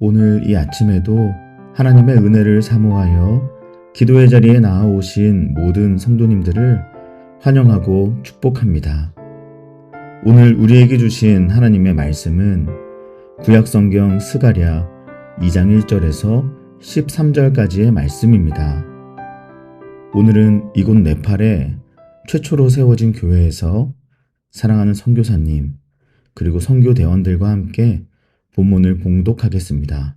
오늘 이 아침에도 하나님의 은혜를 사모하여 기도의 자리에 나아오신 모든 성도님들을 환영하고 축복합니다. 오늘 우리에게 주신 하나님의 말씀은 구약성경 스가랴 2장 1절에서 13절까지의 말씀입니다. 오늘은 이곳 네팔에 최초로 세워진 교회에서 사랑하는 선교사님 그리고 선교대원들과 함께 본문을 봉독하겠습니다.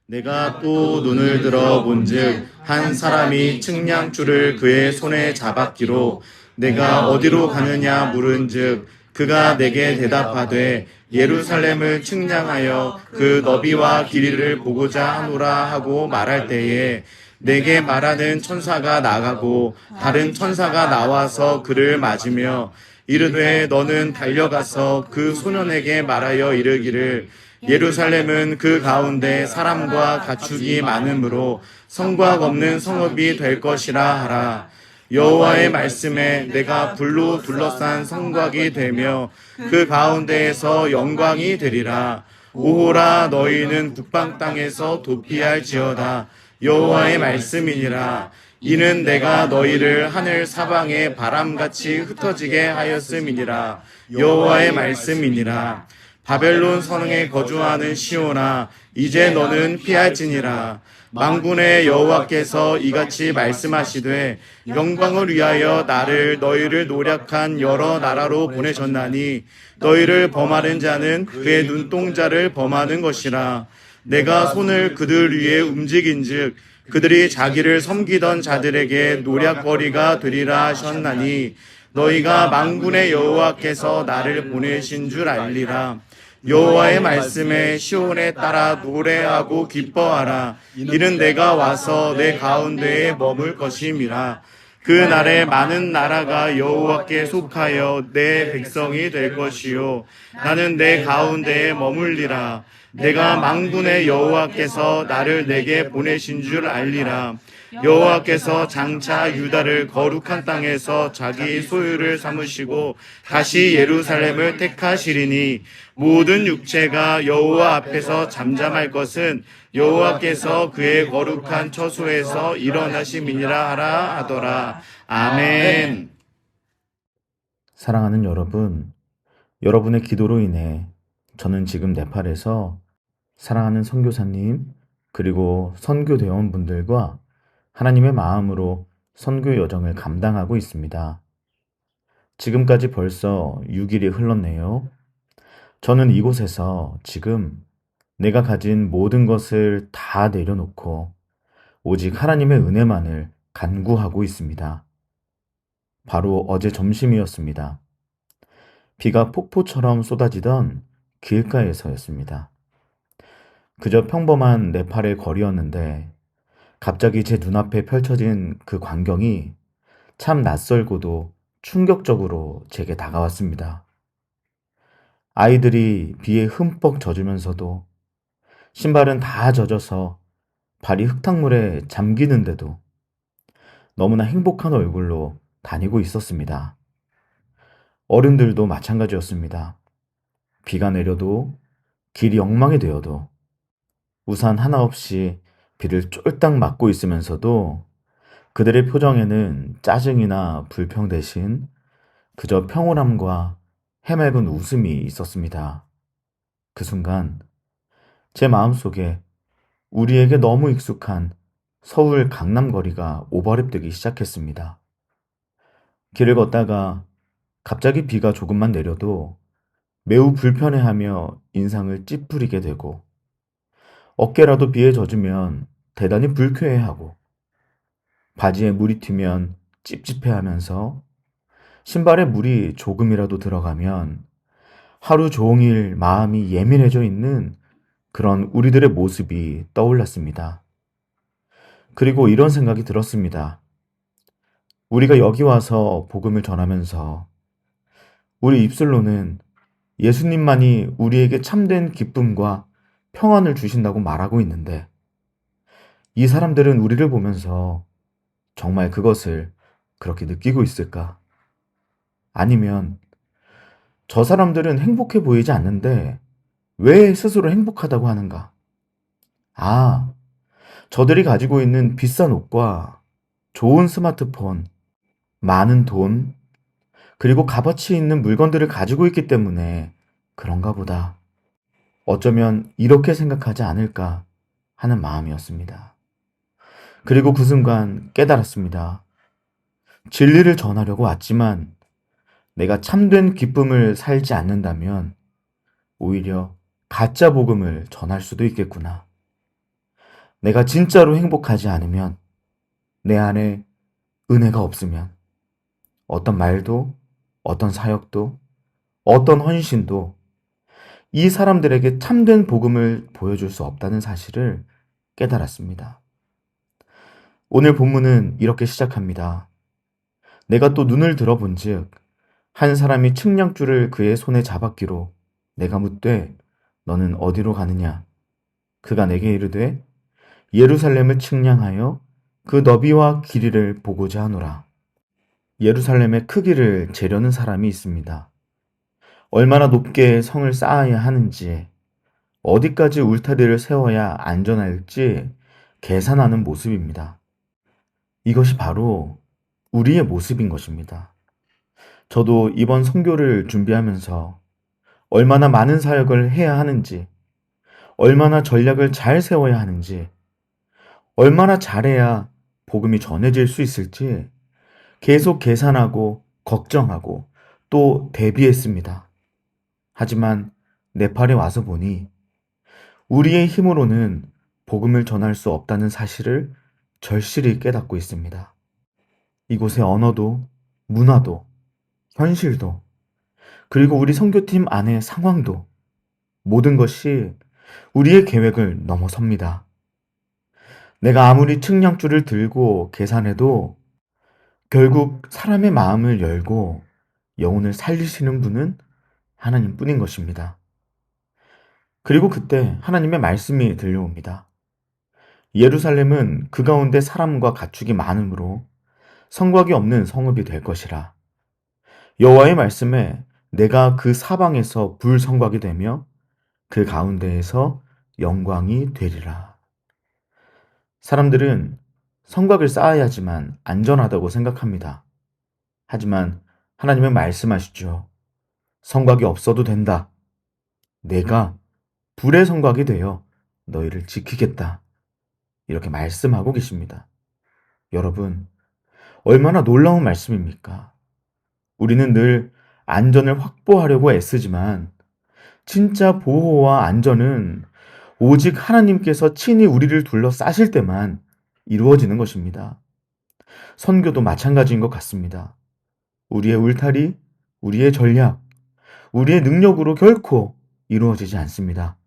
내가 또 눈을 들어 본즉 한 사람이 측량줄을 그의 손에 잡았기로 내가 어디로 가느냐 물은즉 그가 내게 대답하되 예루살렘을 측량하여 그 너비와 길이를 보고자 하노라 하고 말할 때에 내게 말하는 천사가 나가고 다른 천사가 나와서 그를 맞으며 이르되 너는 달려가서 그 소년에게 말하여 이르기를 예루살렘은 그 가운데 사람과 가축이 많으므로 성곽 없는 성읍이 될 것이라 하라. 여호와의 말씀에 내가 불로 둘러싼 성곽이 되며 그 가운데에서 영광이 되리라. 오호라 너희는 북방 땅에서 도피할지어다. 여호와의 말씀이니라. 이는 내가 너희를 하늘 사방에 바람같이 흩어지게 하였음이니라. 여호와의 말씀이니라. 바벨론 성에 거주하는 시온아 이제 너는 피할지니라. 만군의 여호와께서 이같이 말씀하시되 영광을 위하여 나를 너희를 노략한 여러 나라로 보내셨나니 너희를 범하는 자는 그의 눈동자를 범하는 것이라. 내가 손을 그들 위에 움직인즉 그들이 자기를 섬기던 자들에게 노략거리가 되리라 하셨나니 너희가 만군의 여호와께서 나를 보내신 줄 알리라. 여호와의 말씀에 시온에 따라 노래하고 기뻐하라. 이는 내가 와서 내 가운데에 머물 것임이라. 그 날에 많은 나라가 여호와께 속하여 내 백성이 될 것이요 나는 내 가운데에 머물리라. 내가 만군의 여호와께서 나를 내게 보내신 줄 알리라. 여호와께서 장차 유다를 거룩한 땅에서 자기 소유를 삼으시고 다시 예루살렘을 택하시리니 모든 육체가 여호와 앞에서 잠잠할 것은 여호와께서 그의 거룩한 처소에서 일어나심이니라 하라 하더라. 아멘. 사랑하는 여러분, 여러분의 기도로 인해 저는 지금 네팔에서 사랑하는 선교사님 그리고 선교대원분들과 하나님의 마음으로 선교 여정을 감당하고 있습니다. 지금까지 벌써 6일이 흘렀네요. 저는 이곳에서 지금 내가 가진 모든 것을 다 내려놓고 오직 하나님의 은혜만을 간구하고 있습니다. 바로 어제 점심이었습니다. 비가 폭포처럼 쏟아지던 길가에서였습니다. 그저 평범한 네팔의 거리였는데 갑자기 제 눈앞에 펼쳐진 그 광경이 참 낯설고도 충격적으로 제게 다가왔습니다. 아이들이 비에 흠뻑 젖으면서도 신발은 다 젖어서 발이 흙탕물에 잠기는데도 너무나 행복한 얼굴로 다니고 있었습니다. 어른들도 마찬가지였습니다. 비가 내려도 길이 엉망이 되어도 우산 하나 없이 비를 쫄딱 맞고 있으면서도 그들의 표정에는 짜증이나 불평 대신 그저 평온함과 해맑은 웃음이 있었습니다. 그 순간 제 마음속에 우리에게 너무 익숙한 서울 강남 거리가 오버랩되기 시작했습니다. 길을 걷다가 갑자기 비가 조금만 내려도 매우 불편해하며 인상을 찌푸리게 되고 어깨라도 비에 젖으면 대단히 불쾌해하고 바지에 물이 튀면 찝찝해하면서 신발에 물이 조금이라도 들어가면 하루 종일 마음이 예민해져 있는 그런 우리들의 모습이 떠올랐습니다. 그리고 이런 생각이 들었습니다. 우리가 여기 와서 복음을 전하면서 우리 입술로는 예수님만이 우리에게 참된 기쁨과 평안을 주신다고 말하고 있는데 이 사람들은 우리를 보면서 정말 그것을 그렇게 느끼고 있을까? 아니면 저 사람들은 행복해 보이지 않는데 왜 스스로 행복하다고 하는가? 아, 저들이 가지고 있는 비싼 옷과 좋은 스마트폰, 많은 돈, 그리고 값어치 있는 물건들을 가지고 있기 때문에 그런가 보다. 어쩌면 이렇게 생각하지 않을까 하는 마음이었습니다. 그리고 그 순간 깨달았습니다. 진리를 전하려고 왔지만 내가 참된 기쁨을 살지 않는다면 오히려 가짜 복음을 전할 수도 있겠구나. 내가 진짜로 행복하지 않으면, 내 안에 은혜가 없으면 어떤 말도, 어떤 사역도, 어떤 헌신도 이 사람들에게 참된 복음을 보여줄 수 없다는 사실을 깨달았습니다. 오늘 본문은 이렇게 시작합니다. 내가 또 눈을 들어본즉 한 사람이 측량줄을 그의 손에 잡았기로 내가 묻되 너는 어디로 가느냐? 그가 내게 이르되 예루살렘을 측량하여 그 너비와 길이를 보고자 하노라. 예루살렘의 크기를 재려는 사람이 있습니다. 얼마나 높게 성을 쌓아야 하는지, 어디까지 울타리를 세워야 안전할지 계산하는 모습입니다. 이것이 바로 우리의 모습인 것입니다. 저도 이번 선교를 준비하면서 얼마나 많은 사역을 해야 하는지, 얼마나 전략을 잘 세워야 하는지, 얼마나 잘해야 복음이 전해질 수 있을지 계속 계산하고 걱정하고 또 대비했습니다. 하지만 네팔에 와서 보니 우리의 힘으로는 복음을 전할 수 없다는 사실을 절실히 깨닫고 있습니다. 이곳의 언어도, 문화도, 현실도, 그리고 우리 선교팀 안의 상황도 모든 것이 우리의 계획을 넘어섭니다. 내가 아무리 측량줄을 들고 계산해도 결국 사람의 마음을 열고 영혼을 살리시는 분은 하나님 뿐인 것입니다. 그리고 그때 하나님의 말씀이 들려옵니다. 예루살렘은 그 가운데 사람과 가축이 많으므로 성곽이 없는 성읍이 될 것이라. 여호와의 말씀에 내가 그 사방에서 불성곽이 되며 그 가운데에서 영광이 되리라. 사람들은 성곽을 쌓아야지만 안전하다고 생각합니다. 하지만 하나님은 말씀하시죠. 성곽이 없어도 된다. 내가 불의 성곽이 되어 너희를 지키겠다. 이렇게 말씀하고 계십니다. 여러분, 얼마나 놀라운 말씀입니까? 우리는 늘 안전을 확보하려고 애쓰지만 진짜 보호와 안전은 오직 하나님께서 친히 우리를 둘러싸실 때만 이루어지는 것입니다. 선교도 마찬가지인 것 같습니다. 우리의 울타리, 우리의 전략, 우리의 능력으로 결코 이루어지지 않습니다.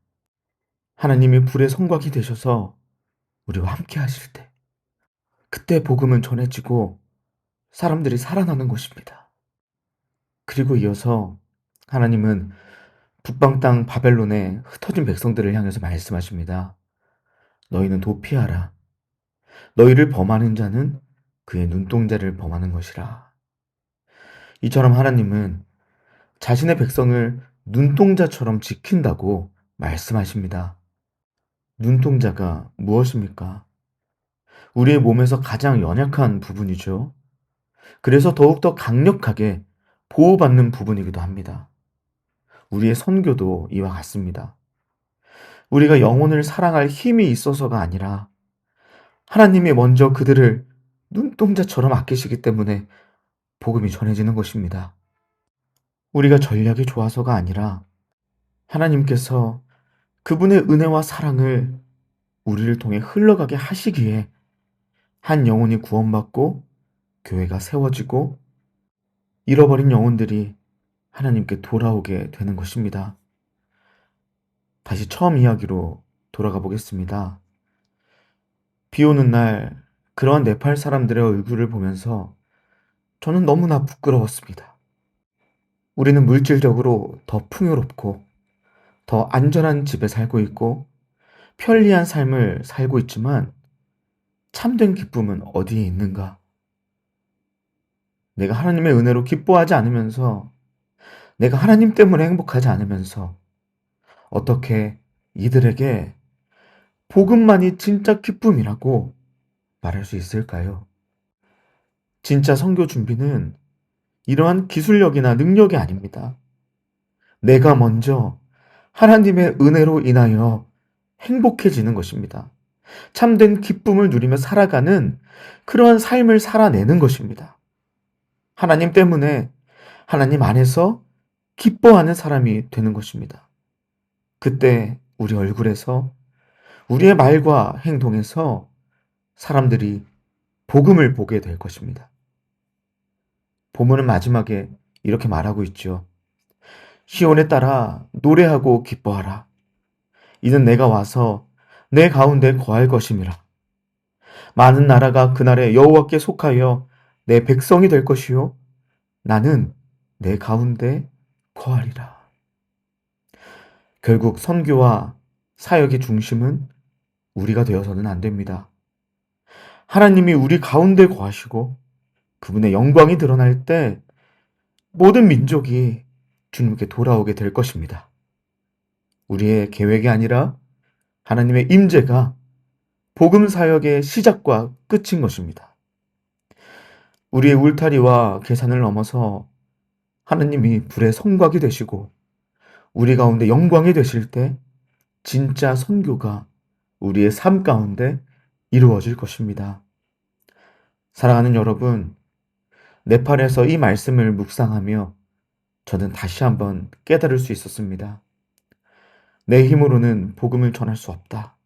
하나님이 불의 성곽이 되셔서 우리와 함께 하실 때, 그때 복음은 전해지고 사람들이 살아나는 것입니다. 그리고 이어서 하나님은 북방 땅 바벨론의 흩어진 백성들을 향해서 말씀하십니다. 너희는 도피하라. 너희를 범하는 자는 그의 눈동자를 범하는 것이라. 이처럼 하나님은 자신의 백성을 눈동자처럼 지킨다고 말씀하십니다. 눈동자가 무엇입니까? 우리의 몸에서 가장 연약한 부분이죠. 그래서 더욱더 강력하게 보호받는 부분이기도 합니다. 우리의 선교도 이와 같습니다. 우리가 영혼을 사랑할 힘이 있어서가 아니라 하나님이 먼저 그들을 눈동자처럼 아끼시기 때문에 복음이 전해지는 것입니다. 우리가 전략이 좋아서가 아니라 하나님께서 그분의 은혜와 사랑을 우리를 통해 흘러가게 하시기에 한 영혼이 구원받고 교회가 세워지고 잃어버린 영혼들이 하나님께 돌아오게 되는 것입니다. 다시 처음 이야기로 돌아가 보겠습니다. 비 오는 날 그러한 네팔 사람들의 얼굴을 보면서 저는 너무나 부끄러웠습니다. 우리는 물질적으로 더 풍요롭고 더 안전한 집에 살고 있고 편리한 삶을 살고 있지만 참된 기쁨은 어디에 있는가? 내가 하나님의 은혜로 기뻐하지 않으면서, 내가 하나님 때문에 행복하지 않으면서 어떻게 이들에게 복음만이 진짜 기쁨이라고 말할 수 있을까요? 진짜 선교 준비는 이러한 기술력이나 능력이 아닙니다. 내가 먼저 하나님의 은혜로 인하여 행복해지는 것입니다. 참된 기쁨을 누리며 살아가는 그러한 삶을 살아내는 것입니다. 하나님 때문에 하나님 안에서 기뻐하는 사람이 되는 것입니다. 그때 우리 얼굴에서 우리의 말과 행동에서 사람들이 복음을 보게 될 것입니다. 본문은 마지막에 이렇게 말하고 있죠. 시온에 따라 노래하고 기뻐하라. 이는 내가 와서 내 가운데 거할 것임이라. 많은 나라가 그날에 여호와께 속하여 내 백성이 될 것이요 나는 내 가운데 거하리라. 결국 선교와 사역의 중심은 우리가 되어서는 안 됩니다. 하나님이 우리 가운데 거하시고 그분의 영광이 드러날 때 모든 민족이 주님께 돌아오게 될 것입니다. 우리의 계획이 아니라 하나님의 임재가 복음 사역의 시작과 끝인 것입니다. 우리의 울타리와 계산을 넘어서 하나님이 불의 성곽이 되시고 우리 가운데 영광이 되실 때 진짜 선교가 우리의 삶 가운데 이루어질 것입니다. 사랑하는 여러분, 네팔에서 이 말씀을 묵상하며 저는 다시 한번 깨달을 수 있었습니다. 내 힘으로는 복음을 전할 수 없다.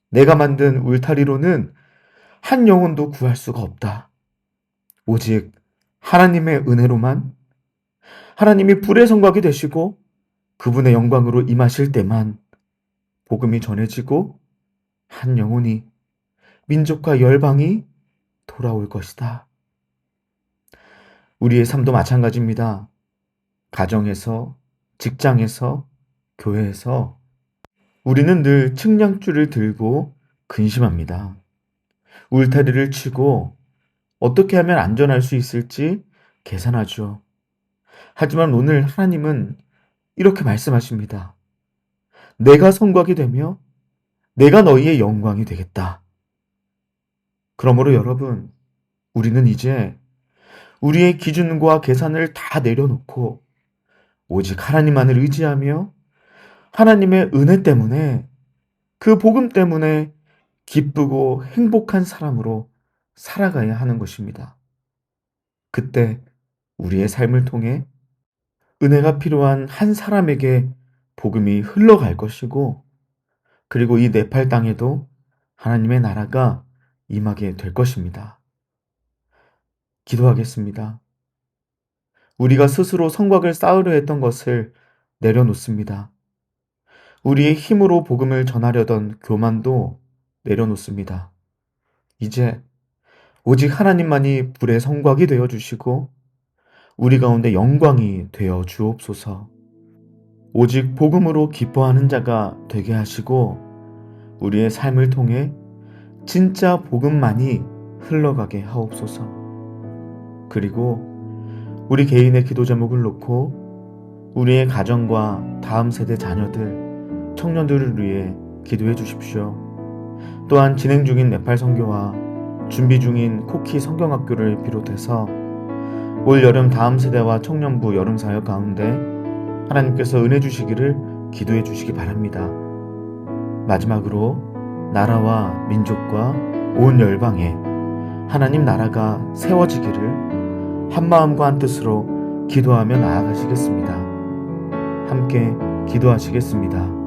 내가 만든 울타리로는 한 영혼도 구할 수가 없다. 오직 하나님의 은혜로만, 하나님이 불의 성곽이 되시고 그분의 영광으로 임하실 때만 복음이 전해지고 한 영혼이, 민족과 열방이 돌아올 것이다. 우리의 삶도 마찬가지입니다. 가정에서, 직장에서, 교회에서 우리는 늘 측량줄을 들고 근심합니다. 울타리를 치고 어떻게 하면 안전할 수 있을지 계산하죠. 하지만 오늘 하나님은 이렇게 말씀하십니다. 내가 성곽이 되며 내가 너희의 영광이 되겠다. 그러므로 여러분, 우리는 이제 우리의 기준과 계산을 다 내려놓고 오직 하나님만을 의지하며 하나님의 은혜 때문에 그 복음 때문에 기쁘고 행복한 사람으로 살아가야 하는 것입니다. 그때 우리의 삶을 통해 은혜가 필요한 한 사람에게 복음이 흘러갈 것이고 그리고 이 네팔 땅에도 하나님의 나라가 임하게 될 것입니다. 기도하겠습니다. 우리가 스스로 성곽을 쌓으려 했던 것을 내려놓습니다. 우리의 힘으로 복음을 전하려던 교만도 내려놓습니다. 이제 오직 하나님만이 불의 성곽이 되어 주시고 우리 가운데 영광이 되어 주옵소서. 오직 복음으로 기뻐하는 자가 되게 하시고 우리의 삶을 통해 진짜 복음만이 흘러가게 하옵소서. 그리고 우리 개인의 기도 제목을 놓고 우리의 가정과 다음 세대 자녀들, 청년들을 위해 기도해 주십시오. 또한 진행 중인 네팔 선교와 준비 중인 코키 성경학교를 비롯해서 올 여름 다음 세대와 청년부 여름 사역 가운데 하나님께서 은혜 주시기를 기도해 주시기 바랍니다. 마지막으로 나라와 민족과 온 열방에 하나님 나라가 세워지기를 한마음과 한뜻으로 기도하며 나아가시겠습니다. 함께 기도하시겠습니다.